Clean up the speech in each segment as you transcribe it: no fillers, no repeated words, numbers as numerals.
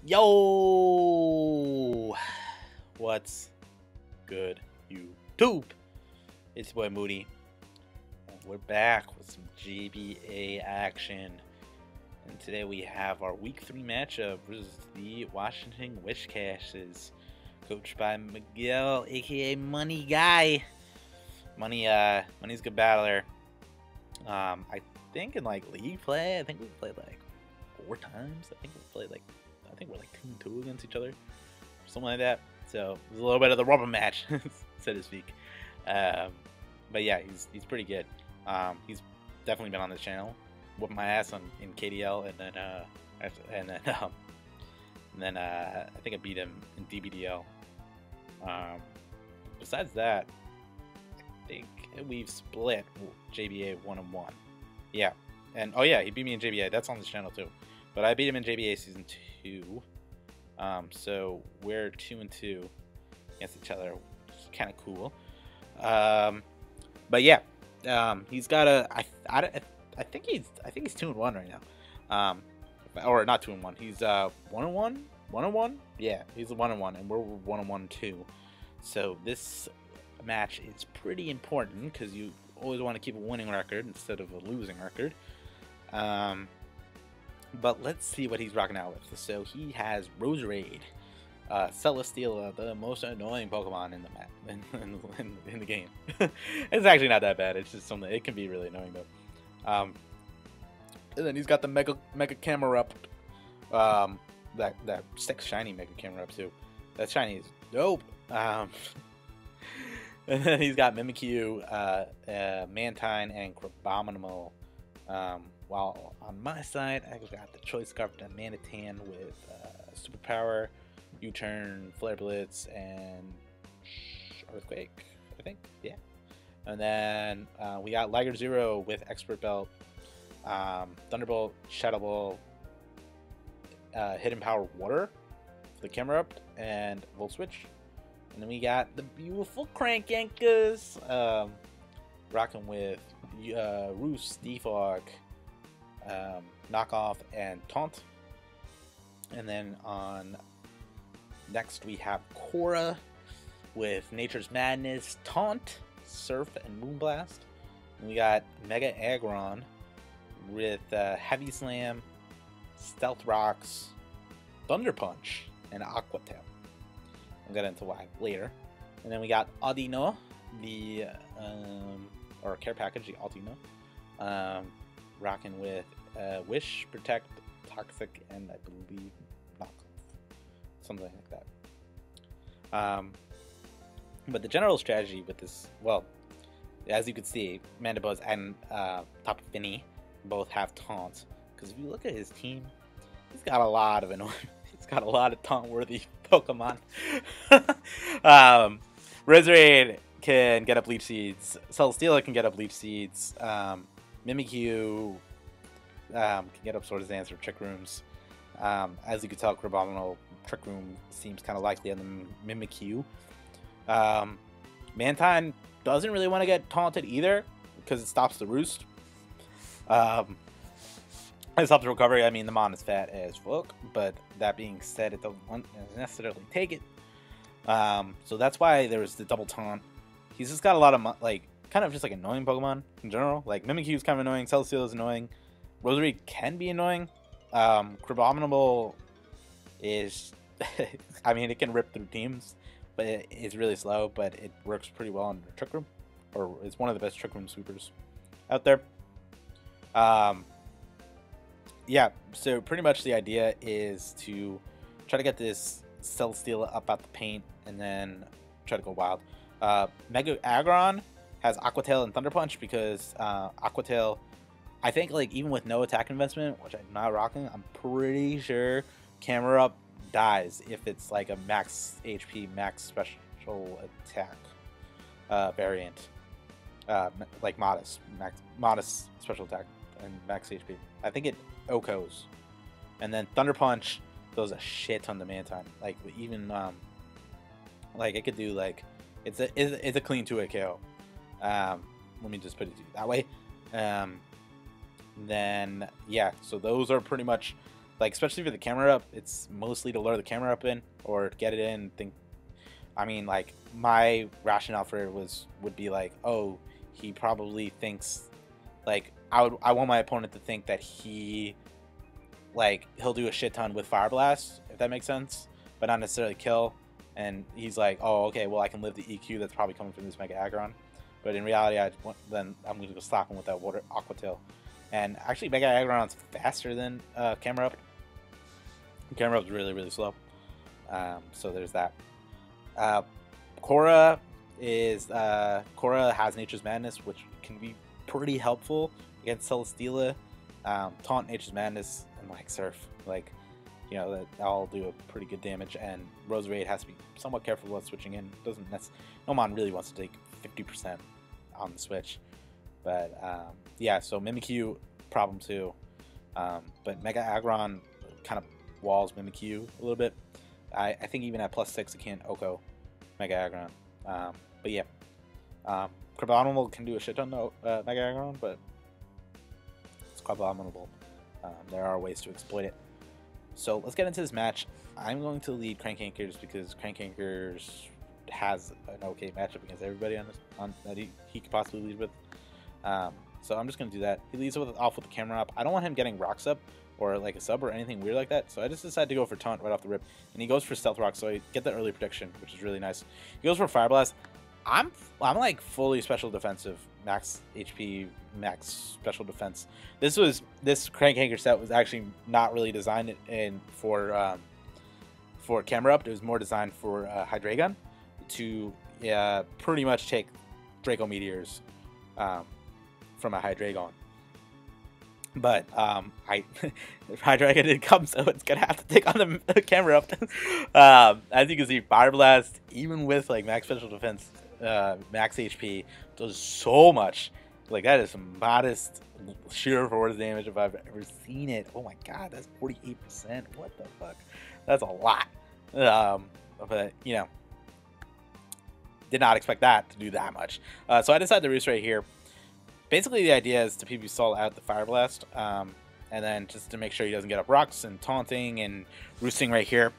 Yo, what's good, YouTube? It's your boy Moody, and we're back with some JBA action. And today we have our Week 3 matchup versus the Washington Whiscashes, coached by Miguel, aka Money Guy. Money's a good battler. I think in like league play, I think we played like 4 times. I think we're like 2-2 against each other, something like that. So it was a little bit of the rubber match, so to speak. But yeah, he's pretty good. He's definitely been on this channel, whooping my ass in KDL, and then I think I beat him in DBDL. Besides that, I think we've split JBA 1-1. Yeah, and oh yeah, he beat me in JBA. That's on this channel too. But I beat him in JBA Season 2. So we're 2-2 against each other, which is kind of cool. But yeah, he's got I think he's 2-1 right now. Or not 2-1. He's 1-1. 1-1. Yeah, he's 1-1, and we're 1-1 too. So this match is pretty important because you always want to keep a winning record instead of a losing record. But let's see what he's rocking out with. So he has Roserade, Celesteela, the most annoying Pokemon in the map in the game. It's actually not that bad. It's just something. It can be really annoying though. And then he's got the Mega Camera up. That 6 shiny Mega Camera up too. That shiny is dope. And then he's got Mimikyu, Mantine, and Crabominable. While on my side, I got the Choice Scarf and Manitan with Superpower, U-Turn, Flare Blitz, and Earthquake, I think. Yeah. And then we got Liger Zero with Expert Belt, Thunderbolt, Shadow Ball, Hidden Power Water for the camera up, and Volt Switch. And then we got the beautiful Crank Yankers, rocking with Roost, Defog, Knockoff, and Taunt. And then on next we have Cora with Nature's Madness, Taunt, Surf, and Moonblast. And we got Mega Aggron with Heavy Slam, Stealth Rocks, Thunder Punch, and Aqua Tail. I'll get into why later. And then we got Audino, the or care package, the Audino, rocking with Wish, Protect, Toxic, and I believe Knockoff, something like that. But the general strategy with this, well, as you can see, Mandibuzz and Tapu Fini both have taunts. Because if you look at his team, he's got a lot of annoying. He's got a lot of taunt-worthy Pokemon. Roserade can get up Leech Seeds. Celesteela can get up Leech Seeds. Mimikyu can get up Sword Dance or Trick Rooms. As you can tell, Crabominable Trick Room seems kind of likely on the Mimikyu. Mantine doesn't really want to get taunted either because it stops the Roost. It stops the recovery. I mean, the Mon is fat as fuck, but that being said, it doesn't necessarily take it. So that's why there's the double taunt. He's just got a lot of like kind of just like annoying Pokemon in general. Like Mimikyu is kind of annoying. Celesteela is annoying. Roserade can be annoying. Crabominable is, I mean, it can rip through teams, but it's really slow. But it works pretty well in the Trick Room, or it's one of the best Trick Room sweepers out there. Yeah, so pretty much the idea is to try to get this Celesteela up out the paint and then try to go wild. Mega Aggron has Aqua Tail and Thunder Punch because Aqua Tail, I think, like, even with no attack investment, which I'm not rocking, I'm pretty sure Camera Up dies if it's like a max HP, max special attack variant. Like Modest special attack and max HP. I think it OHKOs. And then Thunder Punch does a shit ton to Mantine. Like, even like it could do like it's a clean 2-hit KO. Let me just put it that way. Then yeah, so those are pretty much Like, especially for the camera up, it's mostly to lure the camera up in or get it in. I mean, like, my rationale for it would be like, oh, he probably thinks, like, I want my opponent to think that he'll do a shit ton with Fire Blast, if that makes sense, but not necessarily kill. And he's like, oh, okay, well, I can live the EQ that's probably coming from this Mega Aggron. But in reality, then I'm going to go stock him with that Water Aqua Tail. And actually, Mega Aggron's faster than Camera Up. Camera Up's really, really slow. So there's that. Korra has Nature's Madness, which can be pretty helpful against Celesteela. Taunt, Nature's Madness, and like Surf, like, you know, that all do a pretty good damage. And Roserade has to be somewhat careful about switching in. No mon really wants to take 50% on the switch, but yeah. So Mimikyu, problem too. But Mega Aggron kind of walls Mimikyu a little bit. I think even at +6 it can't Oko Mega Aggron. But yeah, Crabominable can do a shit ton of Mega Aggron, but it's Crabominable. There are ways to exploit it. So let's get into this match. I'm going to lead Crankankers because Crankankers has an okay matchup against everybody that he could possibly lead with. So I'm just going to do that. He leads off with the camera up. I don't want him getting rocks up or like a sub or anything weird like that. So I just decided to go for Taunt right off the rip. And he goes for Stealth Rock, so I get the early protection, which is really nice. He goes for Fire Blast. I'm like fully special defensive, max HP, max special defense. This Crankanker set was actually not really designed for camera up. It was more designed for Hydreigon to pretty much take Draco Meteors from a Hydreigon. But Hydreigon didn't come, so it's gonna have to take on the camera up. As you can see, Fire Blast, even with like max special defense, max HP, does so much. Like, that is some modest sheer force damage if I've ever seen it. Oh my god, that's 48%. What the fuck? That's a lot. But you know, did not expect that to do that much. So I decided to roost right here. Basically, the idea is to PB stall out the Fire Blast, and then just to make sure he doesn't get up rocks and taunting and roosting right here.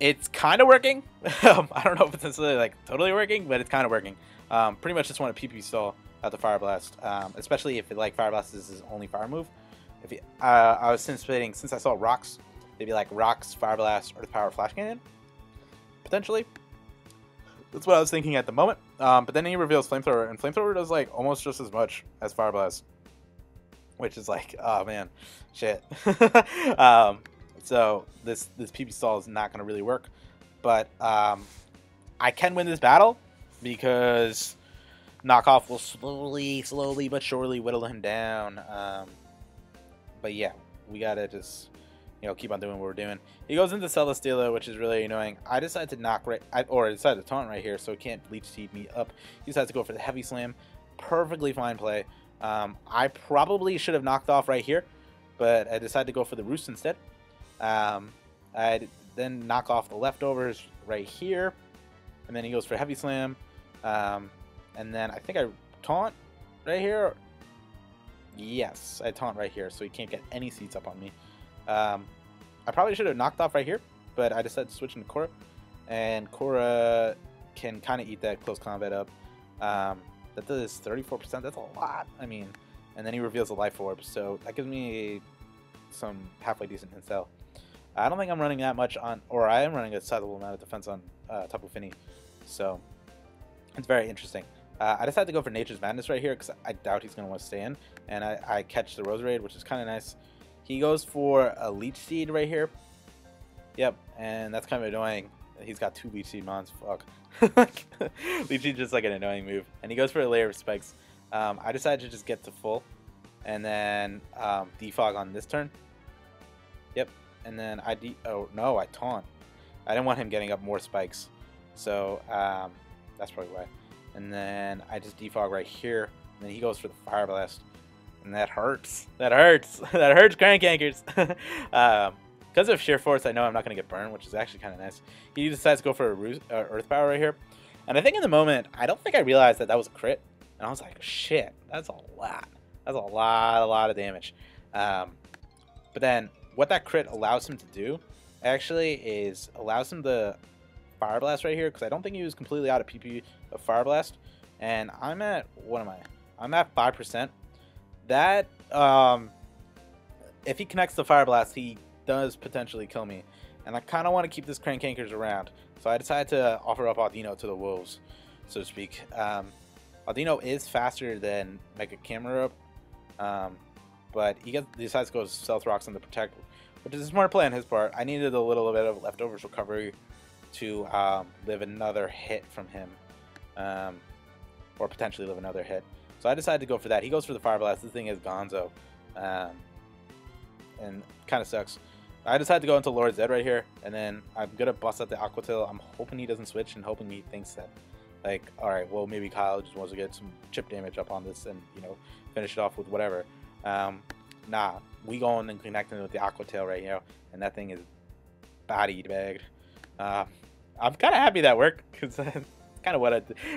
It's kind of working. I don't know if it's necessarily like totally working, but it's kind of working. Pretty much just want to PP stall out the Fire Blast, especially if like Fire Blast is his only fire move. I was anticipating, since I saw rocks, maybe like rocks, Fire Blast, Earth Power, Flash Cannon, potentially. That's what I was thinking at the moment. But then he reveals Flamethrower, and Flamethrower does like almost just as much as Fire Blast, which is like, oh man, shit. So this PP stall is not going to really work, but I can win this battle because Knockoff will slowly but surely whittle him down. But yeah, we gotta just, you know, keep on doing what we're doing. He goes into Celesteela, which is really annoying. I decided to I decided to taunt right here, so he can't Leech Seed me up. He decides to go for the Heavy Slam. Perfectly fine play. I probably should have knocked off right here, but I decided to go for the Roost instead. I'd then knock off the leftovers right here, and then he goes for Heavy Slam. And then I think I taunt right here. Yes, I taunt right here, so he can't get any seats up on me. I probably should have knocked off right here, but I decided to switch into Korra. And Korra can kind of eat that close combat up. That does 34%. That's a lot. I mean, and then he reveals a Life Orb, so that gives me some halfway decent intel. I don't think I'm running that much on, or I am running a sizable amount of defense on Tapu Fini, so it's very interesting. I decided to go for Nature's Madness right here because I doubt he's going to want to stay in, and I catch the Roserade, which is kind of nice. He goes for a Leech Seed right here. Yep, and that's kind of annoying. He's got 2 Leech Seed mons. Fuck. Leech Seed is just like an annoying move. And he goes for a Layer of Spikes. I decided to just get to full, and then defog on this turn. Yep, and then oh no, I taunt. I didn't want him getting up more spikes, so that's probably why. And then I just defog right here, and then he goes for the Fire Blast. And that hurts. That hurts. That hurts, Crankankers. Because of sheer force, I know I'm not going to get burned, which is actually kind of nice. He decides to go for a Earth Power right here. And I think in the moment, I don't think I realized that was a crit. And I was like, shit, that's a lot. That's a lot of damage. But then what that crit allows him to do, actually, is allows him to Fire Blast right here, because I don't think he was completely out of PP of Fire Blast. And I'm at, what am I? I'm at 5%. That, if he connects the Fire Blast, he does potentially kill me. And I kind of want to keep this Crankankers around. So I decided to offer up Audino to the wolves, so to speak. Audino is faster than Mega Camera, but he decides to go Stealth Rocks on the Protect, which is a smart play on his part. I needed a little bit of leftovers recovery to live another hit from him, or potentially live another hit. So I decided to go for that. He goes for the Fire Blast. This thing is Gonzo, and kind of sucks. I decided to go into Lord Zed right here, and then I'm gonna bust out the Aqua Tail. I'm hoping he doesn't switch, and hoping he thinks that, like, all right, well, maybe Kyle just wants to get some chip damage up on this and, you know, finish it off with whatever. Nah, we going and connecting with the Aqua Tail right here, and that thing is body bagged. I'm kind of happy that worked, because that's kind of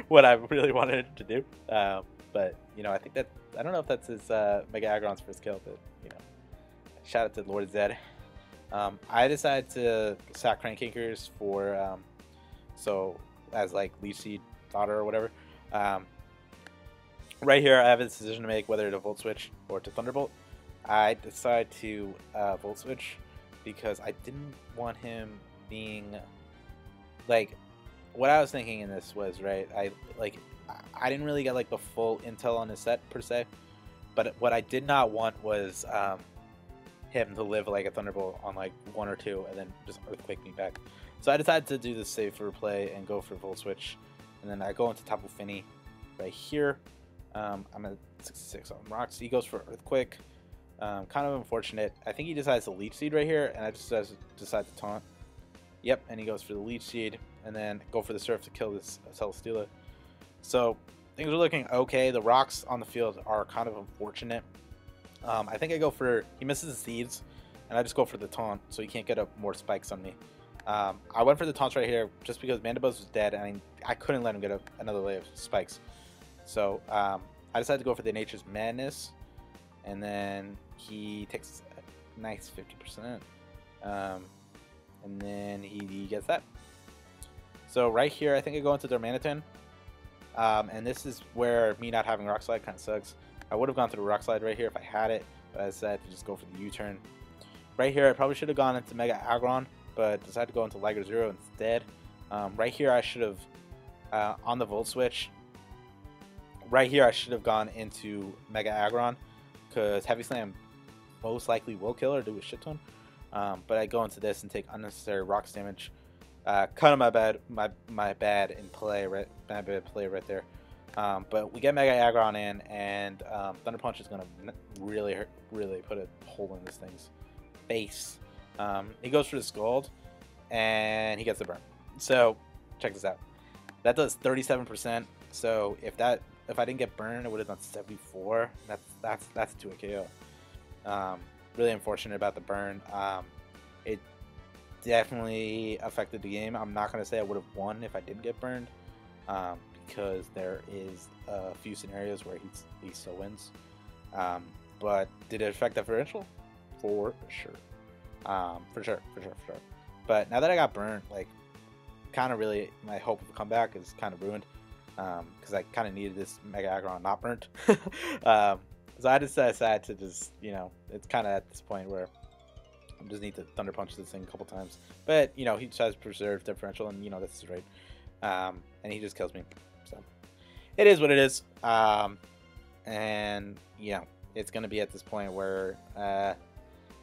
what I really wanted to do. But, you know, I think that, I don't know if that's his Mega Aggron's first kill, but, you know, shout out to Lord Zed. I decided to sack Crankankers for, so, as like Leech Seed Daughter or whatever. Right here, I have a decision to make whether to Volt Switch or to Thunderbolt. I decided to Volt Switch because I didn't want him being, like, what I was thinking in this was, right, I didn't really get like the full intel on his set per se, but what I did not want was him to live like a Thunderbolt on like 1 or 2 and then just Earthquake me back. So I decided to do the safer play and go for Volt Switch, and then I go into Tapu Fini right here. I'm at 66 on rocks. He goes for Earthquake. Kind of unfortunate. I think he decides to Leech Seed right here, and I just decide to taunt. Yep, and he goes for the Leech Seed, and then go for the Surf to kill this Celesteela. So things are looking okay. The rocks on the field are kind of unfortunate. I think I go for, he misses the seeds, and I just go for the taunt, so he can't get up more spikes on me. I went for the taunts right here just because Mandibuzz was dead, and I couldn't let him get another layer of spikes. So I decided to go for the Nature's Madness, and then he takes a nice 50%, and then he gets that. So right here, I think I go into Darmanitan, and this is where me not having Rock Slide kind of sucks. I would have gone through Rock Slide right here if I had it, but I decided to just go for the U-turn. Right here, I probably should have gone into Mega Aggron, but decided to go into Liger Zero instead. Right here, I should have, on the Volt Switch, right here, I should have gone into Mega Aggron, because Heavy Slam most likely will kill or do a shit ton. But I go into this and take unnecessary rocks damage. Kind of my bad in play, right? My bad play right there. But we get Mega Aggron in, and Thunder Punch is gonna really put a hole in this thing's face. He goes for the Scald, and he gets the burn. So check this out. That does 37%. So if I didn't get burned, it would have done 74. That's to a KO. Really unfortunate about the burn. It definitely affected the game. I'm not gonna say I would have won if I didn't get burned, because there is a few scenarios where he still wins. But did it affect differential? For sure. For sure. But now that I got burned, like, kind of really my hope of a comeback is kind of ruined, because I kind of needed this Mega Aggron not burnt. So I just decided to just, you know, it's kind of at this point where I just need to Thunder Punch this thing a couple times. But, you know, he tries to preserve differential, and, you know, this is right. And he just kills me. So it is what it is. And, you know, it's going to be at this point where,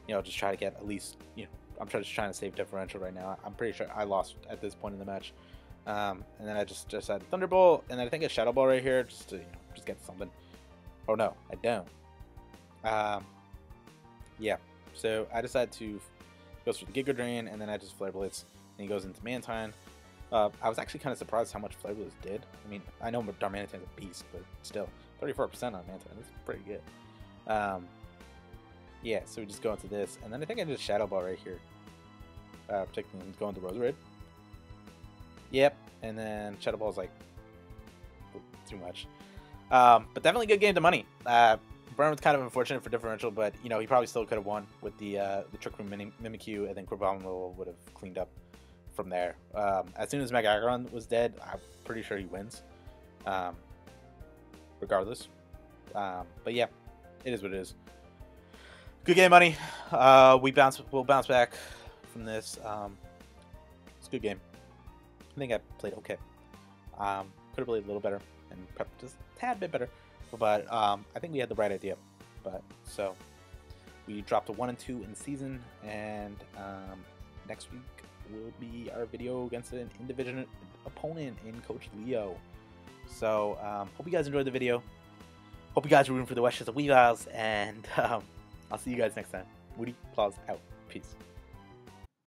you know, just try to get at least, you know, I'm just trying to save differential right now. I'm pretty sure I lost at this point in the match. And then I just had Thunderbolt, and then I think a Shadow Ball right here just to, you know, just get something. Oh no, I don't. Yeah. So I decided to go for the Giga Drain, and then I just Flare Blitz, and he goes into Mantine. I was actually kind of surprised how much Flare Blitz did. I mean, I know Darmanitan's a beast, but still, 34% on Mantine, that's pretty good. Yeah, so we just go into this, and then I think I just Shadow Ball right here. Particularly going to Roserade. Yep, and then Shadow Ball is like too much. But definitely good game to money. Burn was kind of unfortunate for differential, but you know he probably still could have won with the Trick Room Mimikyu, and then Crabominable would have cleaned up from there. As soon as Megagon was dead, I'm pretty sure he wins. Regardless, but yeah, it is what it is. Good game, money. We'll bounce back from this. It's a good game. I think I played okay. Could have played a little better and prepped just a tad bit better. But I think we had the right idea. But so we dropped a 1 and 2 in the season, and next week will be our video against an in-division opponent in Coach Leo. So hope you guys enjoyed the video. Hope you guys are rooting for the West of Weavals, and I'll see you guys next time. Woody, Claus out. Peace.